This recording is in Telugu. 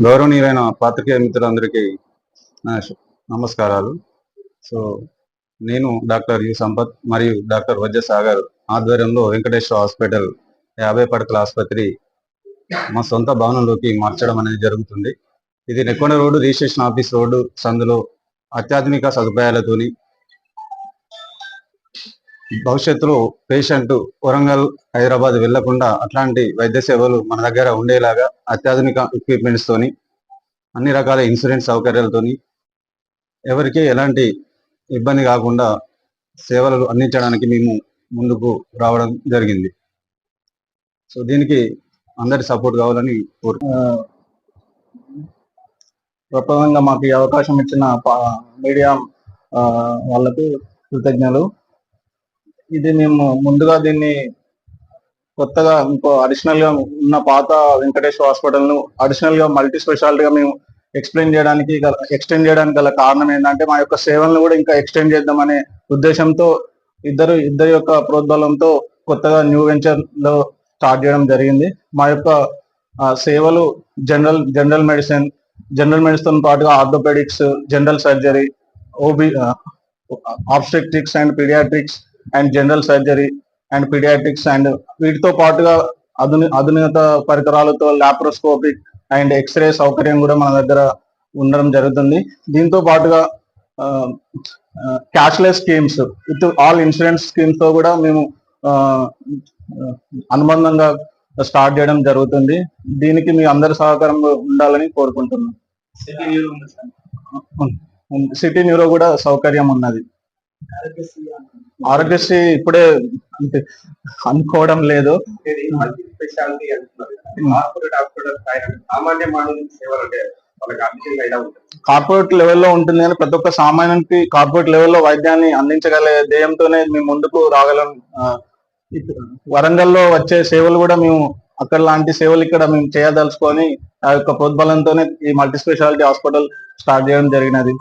గౌరవనీయులైన పాత్రికేయ మిత్రులందరికీ నా నమస్కారాలు. సో నేను డాక్టర్ యు సంపత్ మరియు డాక్టర్ వజ్ర సాగర్ ఆధ్వర్యంలో వెంకటేశ్వర హాస్పిటల్ 50 పడకల ఆసుపత్రి మా సొంత భవనంలోకి మార్చడం అనేది జరుగుతుంది. ఇది Nekkonda road registration office road సందులో అత్యాధునిక సదుపాయాలతోని భవిష్యత్తులో పేషెంట్ వరంగల్ హైదరాబాద్ వెళ్లకుండా అట్లాంటి వైద్య సేవలు మన దగ్గర ఉండేలాగా అత్యాధునిక ఎక్విప్మెంట్స్ తోని అన్ని రకాల ఇన్సూరెన్స్ సౌకర్యాలతోని ఎవరికి ఎలాంటి ఇబ్బంది కాకుండా సేవలు అందించడానికి మేము ముందుకు రావడం జరిగింది. సో దీనికి అందరి సపోర్ట్ కావాలని ప్రప్రదంగా మాకు ఈ అవకాశం ఇచ్చిన మీడియా వాళ్ళకు కృతజ్ఞతలు. ఇది మేము ముందుగా దీన్ని కొత్తగా ఇంకో అడిషనల్ గా ఉన్న పాత వెంకటేశ్వర హాస్పిటల్ ను అడిషనల్ గా మల్టీ స్పెషాలిటీగా మేము ఎక్స్టెండ్ చేయడానికి గల కారణం ఏంటంటే మా యొక్క సేవలను కూడా ఇంకా ఎక్స్టెండ్ చేద్దామనే ఉద్దేశంతో ఇద్దరి యొక్క ప్రోద్బలంతో కొత్తగా న్యూ వెంచర్ లో స్టార్ట్ చేయడం జరిగింది. మా యొక్క సేవలు జనరల్ మెడిసిన్ పాటుగా orthopaedics, general surgery, obstetrics and paediatrics and general surgery and paediatrics and వీటితో పాటుగా ఆధునిక పరికరాలతో లాప్రోస్కోపిక్ అండ్ ఎక్స్రే సౌకర్యం కూడా మన దగ్గర ఉండడం జరుగుతుంది. దీంతో పాటుగా cashless schemes with all insurance schemes తో కూడా మేము అనుబంధంగా స్టార్ట్ చేయడం జరుగుతుంది. దీనికి మీ అందరి సహకారం ఉండాలని కోరుకుంటున్నాం. సిటీ న్యూరో కూడా సౌకర్యం ఉన్నది. ఆరోగ్యశ్రీ ఇప్పుడే అనుకోవడం లేదు. కార్పొరేట్ లెవెల్లో ఉంటుంది కానీ ప్రతి ఒక్క సామాన్యానికి కార్పొరేట్ లెవెల్లో వైద్యాన్ని అందించగల ధ్యేయంతోనే మేము ముందుకు రాగలం. వరంగల్లో వచ్చే సేవలు కూడా మేము అక్కడ లాంటి సేవలు ఇక్కడ మేము చేయదలుచుకొని ఆ యొక్క ప్రోద్బలంతోనే ఈ మల్టీ స్పెషాలిటీ హాస్పిటల్ స్టార్ట్ చేయడం జరిగినది.